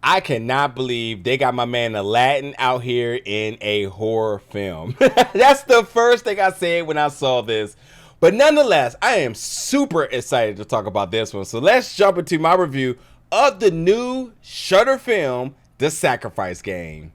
I cannot believe they got my man Aladdin out here in a horror film. That's the first thing I said when I saw this. But nonetheless, I am super excited to talk about this one. So let's jump into my review of the new Shudder film, The Sacrifice Game.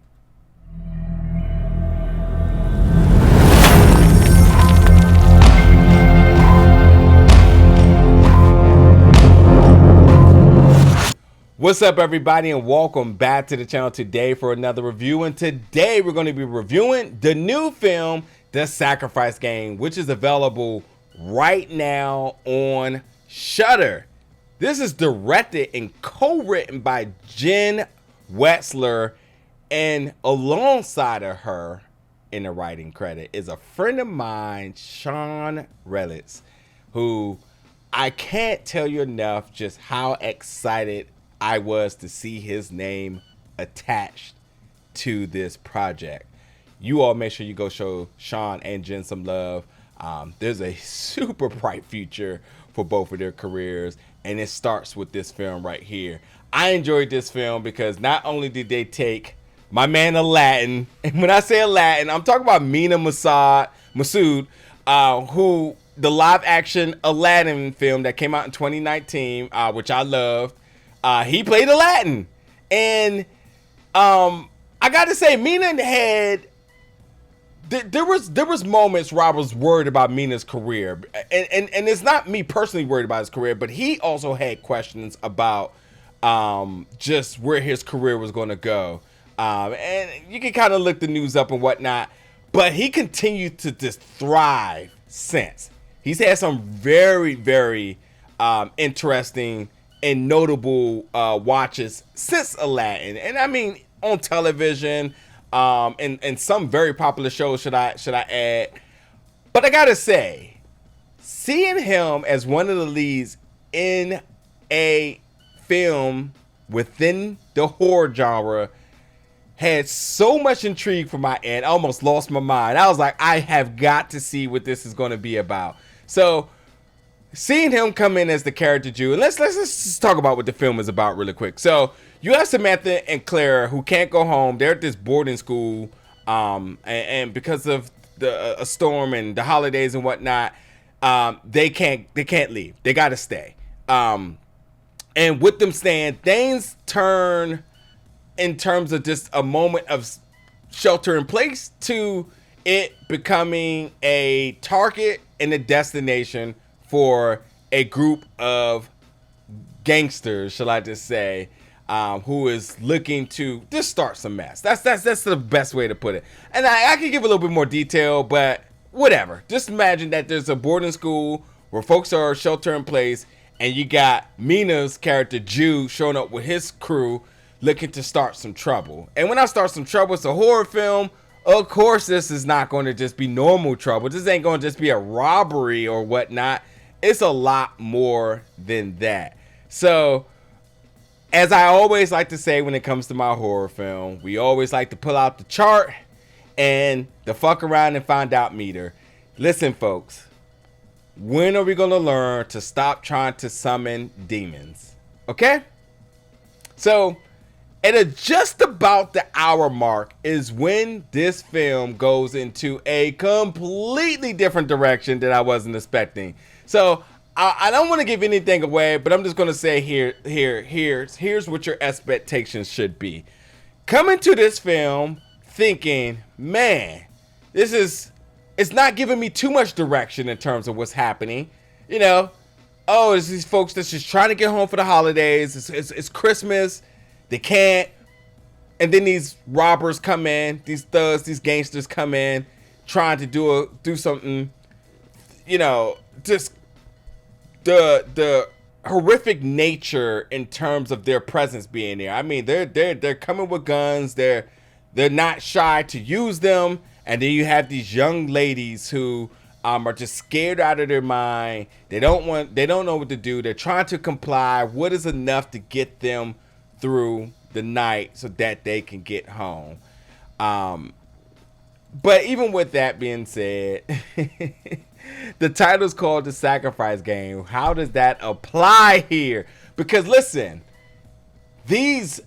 What's up, everybody, and welcome back to the channel today for another review. And today we're going to be reviewing the new film, The Sacrifice Game, which is available right now on Shudder. This is directed and co-written by Jen Wetzler, and alongside of her in the writing credit is a friend of mine, Sean Realitz, who I can't tell you enough just how excited I was to see his name attached to this project. You all make sure you go show Sean and Jen some love. There's a super bright future for both of their careers, and it starts with this film right here. I enjoyed this film because not only did they take my man Aladdin, and when I say Aladdin, I'm talking about Mena Massoud, who the live action Aladdin film that came out in 2019, which I loved. He played Aladdin, and I gotta say, Mena had there was moments where I was worried about Mena's career, and it's not me personally worried about his career, but he also had questions about just where his career was going to go, and you can kind of look the news up and whatnot, but he continued to just thrive since. He's had some very, very interesting and notable watches since Aladdin, and I mean on television, and some very popular shows, should I add. But I gotta say, seeing him as one of the leads in a film within the horror genre had so much intrigue for my end. I almost lost my mind. I was like, I have got to see what this is going to be about. So seeing him come in as the character Jew, and let's just talk about what the film is about really quick. So you have Samantha and Clara who can't go home. They're at this boarding school, and because of a storm and the holidays and whatnot, they can't leave. They got to stay. And with them staying, things turn in terms of just a moment of shelter in place to it becoming a target and a destination for a group of gangsters, shall I just say, who is looking to just start some mess. That's the best way to put it. And I can give a little bit more detail, but whatever. Just imagine that there's a boarding school where folks are shelter in place, and you got Mena's character Jude showing up with his crew looking to start some trouble. And when I start some trouble, it's a horror film. Of course, this is not going to just be normal trouble. This ain't going to just be a robbery or whatnot. It's a lot more than that. So, as I always like to say when it comes to my horror film, we always like to pull out the chart and the fuck around and find out meter. Listen, folks, when are we going to learn to stop trying to summon demons? Okay? So, at just about the hour mark is when this film goes into a completely different direction that I wasn't expecting. So I don't want to give anything away, but I'm just going to say here's what your expectations should be. Coming to this film thinking, man, it's not giving me too much direction in terms of what's happening. You know, oh, it's these folks that's just trying to get home for the holidays. It's Christmas. They can't. And then these robbers come in, these thugs, these gangsters come in, trying to do something, you know, just the horrific nature in terms of their presence being there. I mean, they're coming with guns. They're not shy to use them. And then you have these young ladies who are just scared out of their mind. They don't know what to do. They're trying to comply. What is enough to get them through the night so that they can get home? But even with that being said, the title's called The Sacrifice Game. How does that apply here? Because listen, these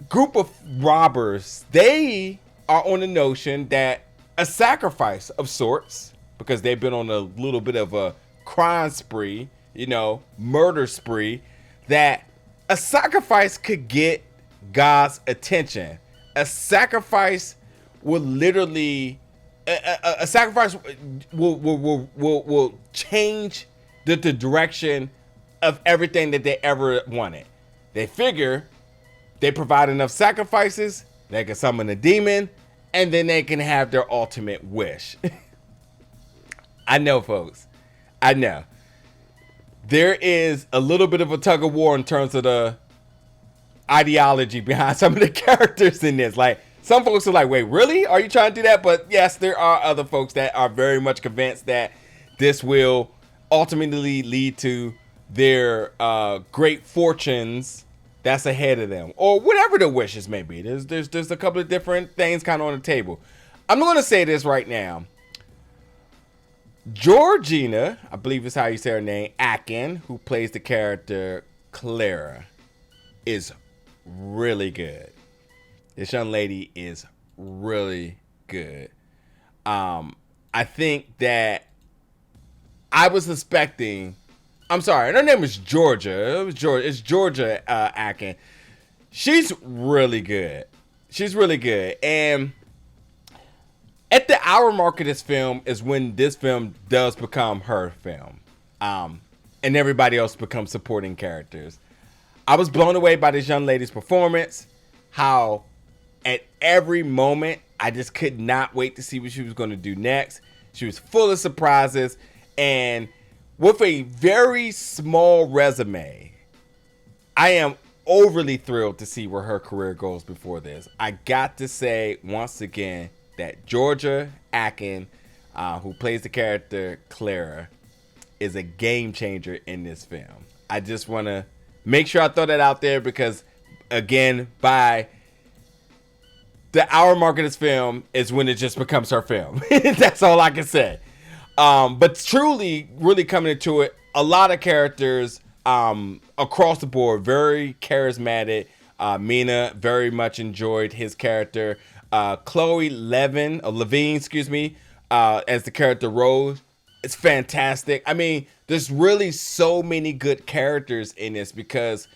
group of robbers, they are on the notion that a sacrifice of sorts, because they've been on a little bit of a crime spree, murder spree, that a sacrifice could get God's attention. A sacrifice will literally, a sacrifice will change the direction of everything that they ever wanted. They figure they provide enough sacrifices, they can summon a demon, and then they can have their ultimate wish. I know, folks. I know. There is a little bit of a tug of war in terms of the ideology behind some of the characters in this. Like, some folks are like, wait, really? Are you trying to do that? But yes, there are other folks that are very much convinced that this will ultimately lead to their great fortunes that's ahead of them, or whatever the wishes may be. There's a couple of different things kind of on the table. I'm going to say this right now. Georgina, I believe is how you say her name, Acken, who plays the character Clara, is really good. This young lady is really good. I think that I was expecting, I'm sorry, her name is Georgia. It's Georgia Acken. She's really good. She's really good. And at the hour mark of this film is when this film does become her film. And everybody else becomes supporting characters. I was blown away by this young lady's performance. How at every moment, I just could not wait to see what she was going to do next. She was full of surprises. And with a very small resume, I am overly thrilled to see where her career goes before this. I got to say once again that Georgia Acken, who plays the character Clara, is a game changer in this film. I just want to make sure I throw that out there because, again, by the hour mark of this film is when it just becomes her film. That's all I can say. But truly, really coming into it, a lot of characters across the board, very charismatic. Mena very much enjoyed his character. Chloë Levine, as the character Rose. It's fantastic. I mean, there's really so many good characters in this because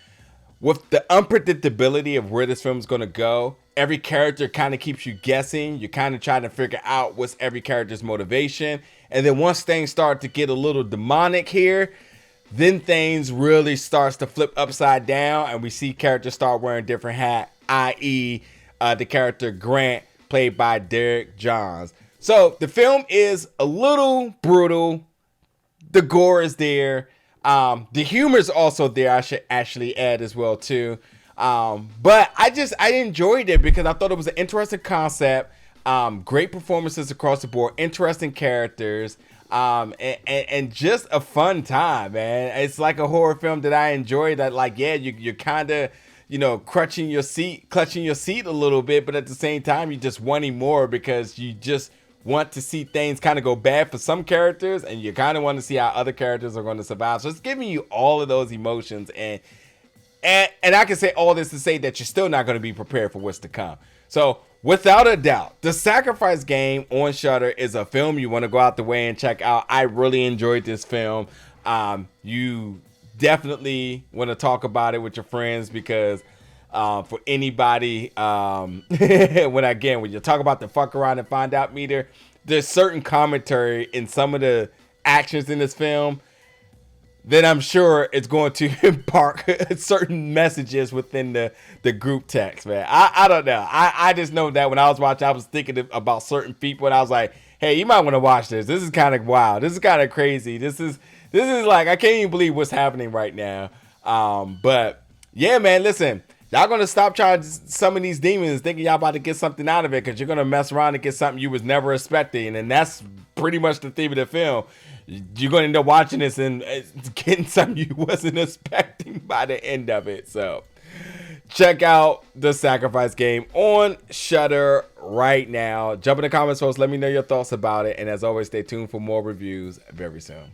with the unpredictability of where this film is going to go, every character kind of keeps you guessing. You're kind of trying to figure out what's every character's motivation. And then once things start to get a little demonic here, then things really starts to flip upside down and we see characters start wearing different hats, i.e. The character Grant, played by Derek Johns. So the film is a little brutal. The gore is there. The humor is also there, I should actually add as well too. But I enjoyed it because I thought it was an interesting concept. Great performances across the board, interesting characters, and just a fun time, man. It's like a horror film that I enjoy. That you're kind of clutching your seat a little bit, but at the same time you're just wanting more because you just want to see things kind of go bad for some characters, and you kind of want to see how other characters are going to survive. So it's giving you all of those emotions, and I can say all this to say that you're still not going to be prepared for what's to come. So without a doubt, The Sacrifice Game on Shudder is a film you want to go out the way and check out. I really enjoyed this film. You definitely want to talk about it with your friends because for anybody, when you talk about the fuck around and find out meter, there's certain commentary in some of the actions in this film that I'm sure it's going to impart certain messages within the group text, man. I don't know. I just know that when I was watching, I was thinking about certain people, and I was like, hey, you might want to watch this. This is kind of wild. This is kind of crazy. This is like, I can't even believe what's happening right now. But yeah, man, listen. Y'all gonna stop trying to summon these demons thinking y'all about to get something out of it because you're gonna mess around and get something you was never expecting, and that's pretty much the theme of the film. You're gonna end up watching this and getting something you wasn't expecting by the end of it. So check out The Sacrifice Game on Shudder right now. Jump in the comments, folks. Let me know your thoughts about it, and as always, stay tuned for more reviews very soon.